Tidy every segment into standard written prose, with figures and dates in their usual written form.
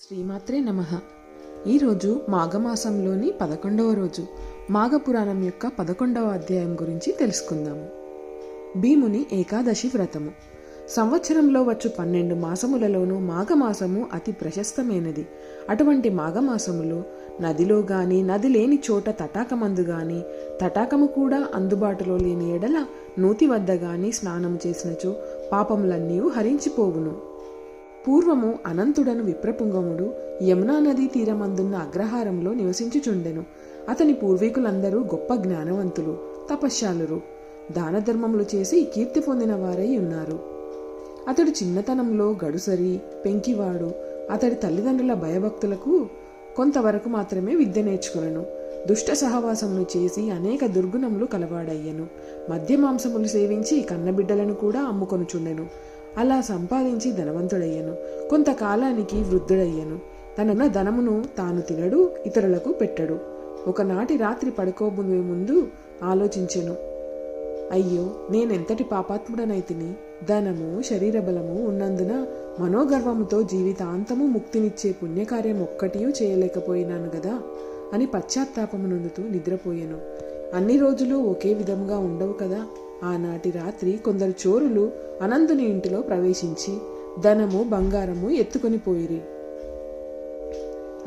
శ్రీమాత్రే నమః. ఈరోజు మాఘమాసంలోని 11వ రోజు మాఘపురాణం యొక్క 11వ అధ్యాయం గురించి తెలుసుకుందాము. భీముని ఏకాదశి వ్రతము. సంవత్సరంలో వచ్చు 12 మాసములలోనూ మాఘమాసము అతి ప్రశస్తమైనది. అటువంటి మాఘమాసములో నదిలో గాని నది లేని చోట తటాకమందు గాని తటాకము కూడా అందుబాటులో లేని ఎడల నూతి వద్ద గాని స్నానము చేసినచో పాపములన్నీ హరించిపోవును. పూర్వము అనంతుడను విప్రపుంగముడు యమునా నదీ తీరమందున్న అగ్రహారంలో నివసించుచుండెను. అతని పూర్వీకులందరూ గొప్ప జ్ఞానవంతులు, తపశ్శాలురు, దానధర్మములు చేసి కీర్తి పొందిన వారై ఉన్నారు. అతడు చిన్నతనంలో గడుసరి, పెంకివాడు. అతడి తల్లిదండ్రుల భయభక్తులకు కొంతవరకు మాత్రమే విద్య నేర్చుకునను. దుష్ట సహవాసమును చేసి అనేక దుర్గుణములు కలవాడయ్యను. మద్యమాంసములు సేవించి కన్నబిడ్డలను కూడా అమ్ముకొనుచుండెను. అలా సంపాదించి ధనవంతుడయ్యను. కొంతకాలానికి వృద్ధుడయ్యను. తన ధనమును తాను తినడు, ఇతరులకు పెట్టడు. ఒకనాటి రాత్రి పడుకోబోయే ముందు ఆలోచించెను, అయ్యో, నేనెంతటి పాపాత్ముడనైతిని. ధనము, శరీర బలము ఉన్నందున మనోగర్వముతో జీవితాంతము ముక్తినిచ్చే పుణ్యకార్యం ఒక్కటి చేయలేకపోయినాను గదా అని పశ్చాత్తాపము నొందుతూ నిద్రపోయాను. అన్ని రోజులు ఒకే విధంగా ఉండవు కదా. ఆనాటి రాత్రి కొందరు చోరులు అనంతుని ఇంటిలో ప్రవేశించి ధనము, బంగారము ఎత్తుకొని పోయిరి.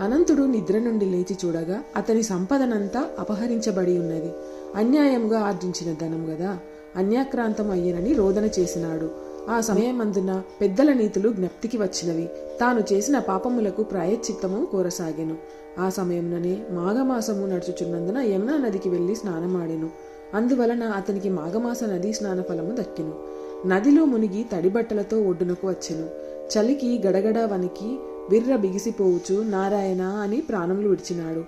అనంతుడు నిద్ర నుండి లేచి చూడగా అతని సంపదనంతా అపహరించబడి ఉన్నది. అన్యాయంగా ఆర్జించిన ధనం గదా, అన్యాక్రాంతం అయ్యనని రోదన చేసినాడు. ఆ సమయమందున పెద్దల నీతులు జ్ఞప్తికి వచ్చినవి. తాను చేసిన పాపములకు ప్రాయశ్చిత్తము కోరసాగెను. ఆ సమయంలోనే మాఘమాసము నడుచుచున్నందున యమునా నదికి వెళ్లి స్నానమాడెను. అందువలన అతనికి మాఘమాస నదీ స్నాన ఫలము దక్కెను. నదిలో మునిగి తడిబట్టలతో ఒడ్డునకు వచ్చెను. చలికి గడగడ వనికి బిర్ర బిగిసిపోవుచు నారాయణ అని ప్రాణములు విడిచినాడు.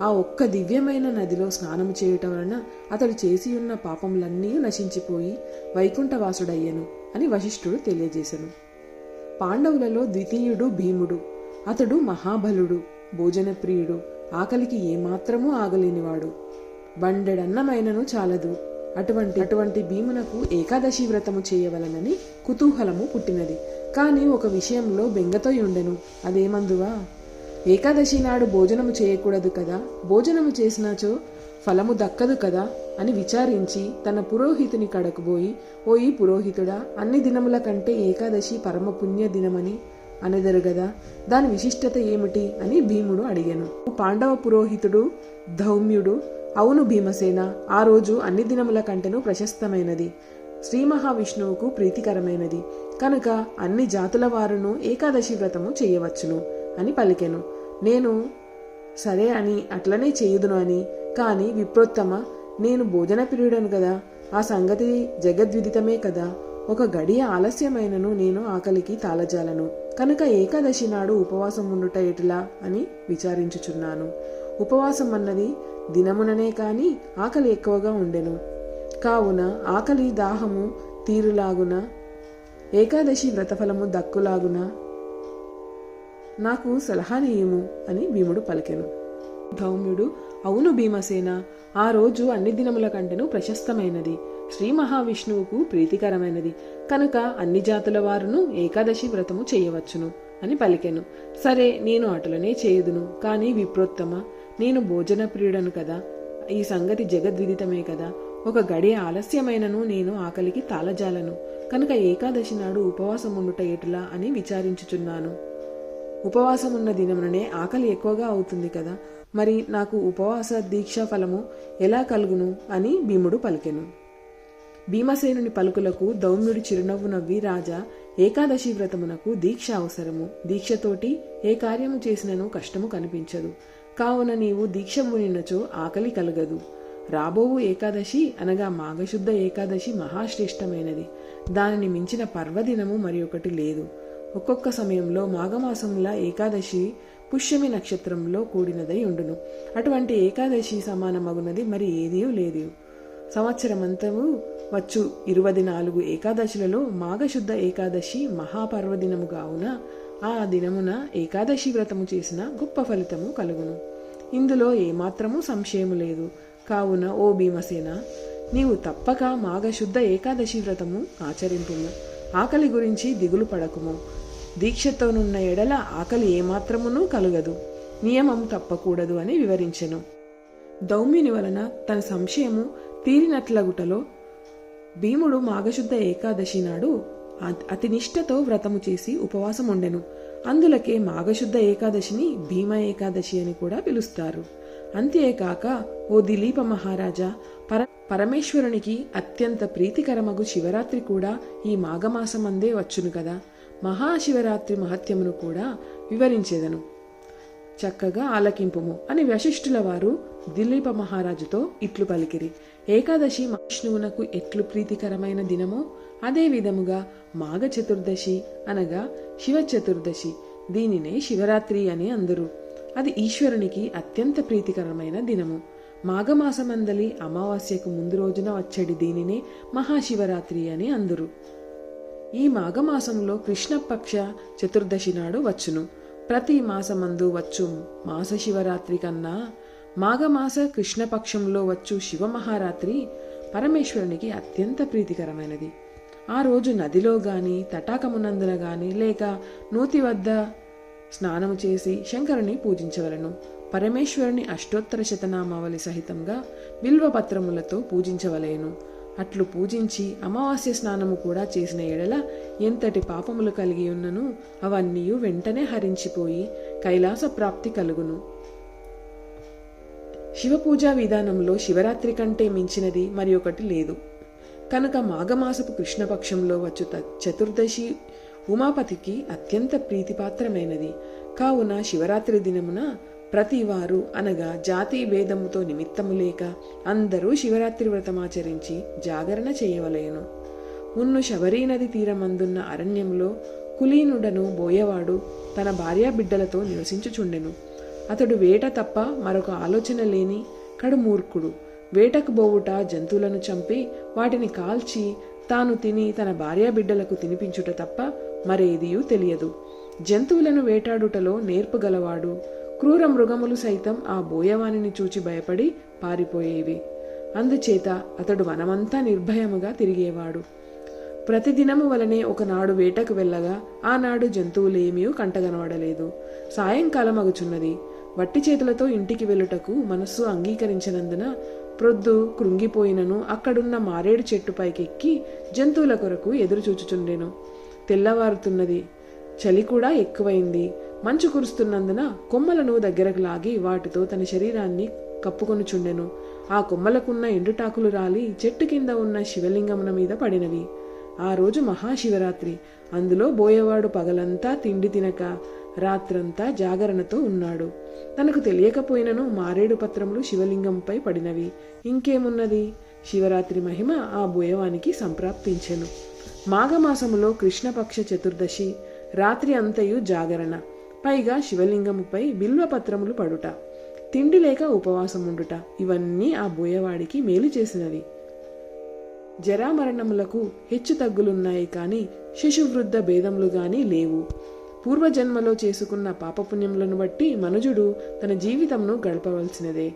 ఆ ఒక్క దివ్యమైన నదిలో స్నానము చేయుట వలన అతడు చేసి ఉన్న పాపములన్నీ నశించిపోయి వైకుంఠవాసుడయ్యను అని వశిష్ఠుడు తెలియజేశను. పాండవులలో ద్వితీయుడు భీముడు. అతడు మహాబలుడు, భోజనప్రియుడు, ఆకలికి ఏమాత్రమూ ఆగలేనివాడు. బండెడన్నమైనను చాలదు. అటువంటి భీమునకు ఏకాదశి వ్రతము చేయవలనని కుతూహలము పుట్టినది. కాని ఒక విషయంలో బెంగతో ఉండెను. అదేమందువా, ఏకాదశి నాడు భోజనము చేయకూడదు కదా, భోజనము చేసినాచో ఫలము దక్కదు కదా అని విచారించి తన పురోహితుని కడకుపోయి, ఓయి పురోహితుడా, అన్ని దినముల కంటే ఏకాదశి పరమ పుణ్య దినమని అనెదరు గదా, దాని విశిష్టత ఏమిటి అని భీముడు అడిగాను. పాండవ పురోహితుడు ధౌమ్యుడు, అవును భీమసేన, ఆ రోజు అన్ని దినముల కంటెను ప్రశస్తమైనది, శ్రీ మహావిష్ణువుకు ప్రీతికరమైనది కనుక అన్ని జాతుల వారును ఏకాదశి వ్రతము చేయవచ్చును అని పలికెను. నేను సరే అని అట్లనే చేయుదును అని. కాని విప్రోత్తమ, నేను భోజన ప్రియుడను కదా, ఆ సంగతి జగద్విదితమే కదా. ఒక గడియ ఆలస్యమైనను నేను ఆకలికి తాళజాలను కనుక ఏకాదశి నాడు ఉపవాసం ఉండుట ఎటులా అని విచారించుచున్నాను. ఉపవాసం అన్నది దినముననే కాని ఆకలి ఎక్కువగా ఉండెను. కావున ఆకలి దాహము తీరులాగున ఏకాదశి వ్రతఫలము దక్కులాగున నాకు సలహానీయము అని భీముడు పలికెను. ధౌమ్యుడు, అవును భీమసేన, ఆ రోజు అన్ని దినముల కంటెను ప్రశస్తమైనది, శ్రీ మహావిష్ణువుకు ప్రీతికరమైనది కనుక అన్ని జాతుల వారును ఏకాదశి వ్రతము చేయవచ్చును అని పలికెను. సరే, నేను అటులనే చేయుదును. కాని విప్రోత్తమ, నేను భోజన ప్రియుడను కదా, ఈ సంగతి జగద్విదితమే కదా. ఒక గడియ ఆలస్యమైనను నేను ఆకలికి తాళజాలను కనుక ఏకాదశి నాడు ఉపవాసం ఉండుట ఎటులా అని విచారించుచున్నాను. ఉపవాసమున్న దినముననే ఆకలి ఎక్కువగా అవుతుంది కదా, మరి నాకు ఉపవాస దీక్షా ఫలము ఎలా కలుగును అని భీముడు పలికెను. భీమసేనుని పలుకులకు ధౌమ్యుడి చిరునవ్వు నవ్వి, రాజా, ఏకాదశి వ్రతమునకు దీక్ష అవసరము. దీక్షతోటి ఏ కార్యము చేసినను కష్టము కనిపించదు. కావున నీవు దీక్ష మునినచో ఆకలి కలగదు. రాబోవు ఏకాదశి అనగా మాఘశుద్ధ ఏకాదశి మహాశ్రేష్టమైనది. దానిని మించిన పర్వదినము మరి ఒకటి లేదు. ఒక్కొక్క సమయంలో మాఘమాసంలా ఏకాదశి పుష్యమి నక్షత్రంలో కూడినదై ఉండును. అటువంటి ఏకాదశి సమానమగునది మరి ఏదీ లేదు. సంవత్సరమంతము వచ్చు 24 ఏకాదశులలో మాఘశుద్ధ ఏకాదశి మహాపర్వదినము కావున ఆ దినమున ఏకాదశి వ్రతము చేసిన గొప్ప ఫలితము కలుగును. ఇందులో ఏమాత్రము సంశయము లేదు. కావున ఓ భీమసేన, నీవు తప్పక మాఘశుద్ధ ఏకాదశి వ్రతము ఆచరింపుము. ఆకలి గురించి దిగులు పడకుము. దీక్షతోనున్న ఎడల ఆకలి ఏమాత్రమునూ కలుగదు, నియమం తప్పకూడదు అని వివరించెను. దౌమ్యుని వలన తన సంశయము తీరినట్లగుటలో భీముడు మాఘశుద్ధ ఏకాదశి నాడు అతి నిష్ఠతో వ్రతము చేసి ఉపవాసం ఉండెను. అందులకే మాఘశుద్ధ ఏకాదశిని భీమ ఏకాదశి అని కూడా పిలుస్తారు. అంతేకాక ఓ దిలీప మహారాజా, పరమేశ్వరునికి అత్యంత ప్రీతికరమగు శివరాత్రి కూడా ఈ మాఘమాసమందే వచ్చును కదా. మహాశివరాత్రి మహత్యమును కూడా వివరించేదను, చక్కగా ఆలకింపుము అని వశిష్ఠుల వారు దిలీప మహారాజుతో ఇట్లు పలికిరి. ఏకాదశి విష్ణువునకు ఎట్లు ప్రీతికరమైన దినమో అదే విధముగా మాఘ చతుర్దశి అనగా శివ చతుర్దశి, దీనినే శివరాత్రి అని అందరు. అది ఈశ్వరునికి అత్యంత ప్రీతికరమైన దినము. మాఘమాసమందలి అమావాస్యకు ముందు రోజున వచ్చేది దీనినే మహాశివరాత్రి అని అందరు. ఈ మాఘమాసంలో కృష్ణపక్ష చతుర్దశి నాడు వచ్చును. ప్రతి మాసమందు వచ్చు మాస శివరాత్రి కన్నా మాఘమాస కృష్ణపక్షంలో వచ్చు శివమహారాత్రి పరమేశ్వరునికి అత్యంత ప్రీతికరమైనది. ఆ రోజు నదిలో గాని తటాకమునందున గాని లేక నూతి వద్ద స్నానము చేసి శంకరుని పూజించవలను. పరమేశ్వరుని అష్టోత్తర శతనామావళి సహితంగా బిల్వపత్రములతో పూజించవలేను. అట్లు పూజించి అమావాస్య స్నానము కూడా చేసిన ఎడల ఎంతటి పాపములు కలిగి ఉన్నను అవన్నీ వెంటనే హరించిపోయి కైలాస ప్రాప్తి కలుగును. శివపూజా విధానంలో శివరాత్రి కంటే మించినది మరి ఒకటి లేదు కనుక మాఘమాసపు కృష్ణపక్షంలో వచ్చు చతుర్దశి ఉమాపతికి అత్యంత ప్రీతిపాత్రమైనది. కావున శివరాత్రి దినమున ప్రతివారు అనగా జాతి భేదముతో నిమిత్తము లేక అందరూ శివరాత్రి వ్రతమాచరించి జాగరణ చేయవలయను. మున్ను శబరీ నది తీరమందున్న అరణ్యంలో కులీనుడను బోయవాడు తన భార్యా బిడ్డలతో నివసించుచుండెను. అతడు వేట తప్ప మరొక ఆలోచన లేని కడు మూర్ఖుడు. వేటకు బోవుట జంతువులను చంపి వాటిని కాల్చి తాను తిని తన భార్యా బిడ్డలకు తినిపించుట తప్ప మరేదియూ తెలియదు. జంతువులను వేటాడుటలో నేర్పుగలవాడు. క్రూర మృగములు సైతం ఆ బోయవానిని చూచి భయపడి పారిపోయేవి. అందుచేత అతడు వనమంతా నిర్భయముగా తిరిగేవాడు. ప్రతిదినము వలనే ఒకనాడు వేటకు వెళ్ళగా ఆనాడు జంతువులేమీ కంటగనబడలేదు. సాయంకాలం అగుచున్నది. వట్టి చేతులతో ఇంటికి వెళ్ళుటకు మనస్సు అంగీకరించినందున ప్రొద్దు కృంగిపోయినను అక్కడున్న మారేడు చెట్టు పైకెక్కి జంతువుల కొరకు ఎదురుచూచుచుండెను. తెల్లవారుతున్నది. చలి కూడా ఎక్కువైంది. మంచు కురుస్తున్నందున కొమ్మలను దగ్గరకు లాగి వాటితో తన శరీరాన్ని కప్పుకొనుచుండెను. ఆ కొమ్మలకున్న ఎండుటాకులు రాలి చెట్టు కింద ఉన్న శివలింగమున మీద పడినవి. ఆ రోజు మహాశివరాత్రి. అందులో బోయవాడు పగలంతా తిండి తినక రాత్రంతా జాగరణతో ఉన్నాడు. తనకు తెలియకపోయినను మారేడు పత్రములు శివలింగంపై పడినవి. ఇంకేమున్నది, శివరాత్రి మహిమ ఆ బోయవానికి సంప్రాప్తించెను. మాఘమాసములో కృష్ణపక్ష చతుర్దశి రాత్రి అంతయు జాగరణ, పైగా శివలింగముపై బిల్వపత్రములు పడుట, తిండి లేక ఉపవాసముండుట, ఇవన్నీ ఆ బోయవాడికి మేలు చేసినవి. జరామరణములకు హెచ్చు తగ్గులున్నాయి కాని శిశువృద్ధ భేదములు గాని లేవు. పూర్వజన్మలో చేసుకున్న పాపపుణ్యములను బట్టి మనుజుడు తన జీవితంను గడపవలసినదే.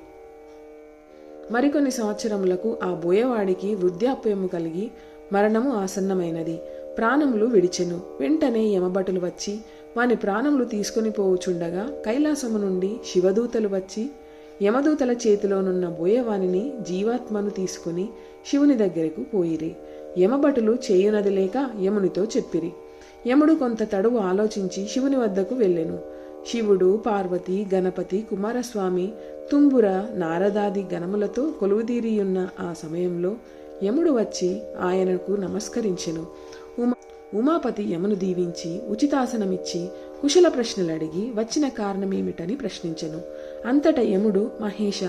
మరికొన్ని సంవత్సరములకు ఆ బోయవాడికి వృద్ధాప్యము కలిగి మరణము ఆసన్నమైనది. ప్రాణములు విడిచెను. వెంటనే యమభటులు వచ్చి వాని ప్రాణములు తీసుకుని పోవుచుండగా కైలాసము నుండి శివదూతలు వచ్చి యమదూతల చేతిలోనున్న బోయవానిని జీవాత్మను తీసుకుని శివుని దగ్గరకు పోయిరి. యమభటులు చేయునది లేక యమునితో చెప్పిరి. యముడు కొంత తడువు ఆలోచించి శివుని వద్దకు వెళ్ళెను. శివుడు, పార్వతి, గణపతి, కుమారస్వామి, తుంబుర, నారదాది గణములతో కొలువుదీరియున్న ఆ సమయంలో యముడు వచ్చి ఆయనకు నమస్కరించెను. ఉమాపతి యమును దీవించి ఉచితాసనమిచ్చి కుశల ప్రశ్నలు అడిగి వచ్చిన కారణమేమిటని ప్రశ్నించెను. అంతటా యముడు, మహేష,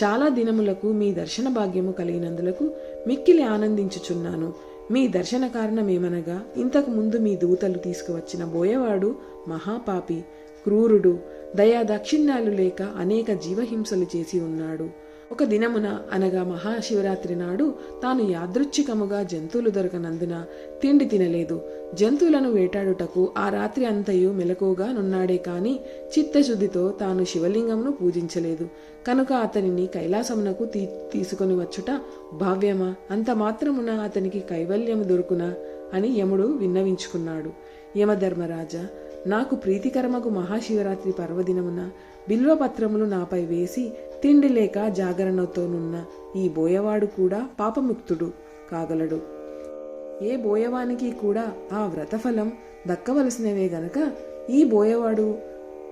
చాలా దినములకు మీ దర్శన భాగ్యము కలిగినందులకు మిక్కిలి ఆనందించుచున్నాను. మీ దర్శన కారణమేమనగా ఇంతకు ముందు మీ దూతలు తీసుకువచ్చిన బోయవాడు మహాపాపి, క్రూరుడు, దయా దక్షిణ్యాలు లేక అనేక జీవహింసలు చేసి ఉన్నాడు. ఒక దినమున అనగా మహాశివరాత్రి నాడు తాను యాదృచ్ఛికముగా జంతువులు దొరకనందున తిండి తినలేదు. జంతువులను వేటాడుటకు ఆ రాత్రి అంతయు మెలకుగా నున్నాడే కాని చిత్తశుద్ధితో తాను శివలింగమును పూజించలేదు. కనుక అతనిని కైలాసమునకు తీసుకొని వచ్చుట భావ్యమా? అంత మాత్రమున అతనికి కైవల్యము దొరుకునా అని యముడు విన్నవించుకున్నాడు. యమధర్మరాజా, నాకు ప్రీతికరమగు మహాశివరాత్రి పర్వదినమున బిల్వపత్రములు నాపై వేసి తిండి లేక జాగరణతోనున్న ఈ బోయవాడు కూడా పాపముక్తుడు కాగలడు. ఏ బోయవానికి కూడా ఆ వ్రతఫలం దక్కవలసినవే గనక ఈ బోయవాడు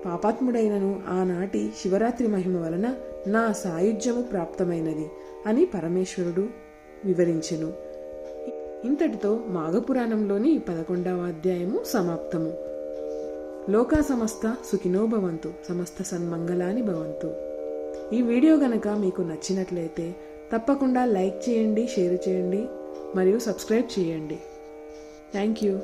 పాపాత్ముడైనను ఆనాటి శివరాత్రి మహిమ వలన నా సాయుధ్యము ప్రాప్తమైనది అని పరమేశ్వరుడు వివరించెను. ఇంతటితో మాఘపురాణంలోని 11వ అధ్యాయము సమాప్తము. లోకా సమస్త సుఖినో భవంతు, సమస్త సన్మంగళాని భవంతు. ఈ వీడియో గనక మీకు నచ్చినట్లయితే తప్పకుండా లైక్ చేయండి, షేర్ చేయండి మరియు సబ్స్క్రైబ్ చేయండి. Thank you.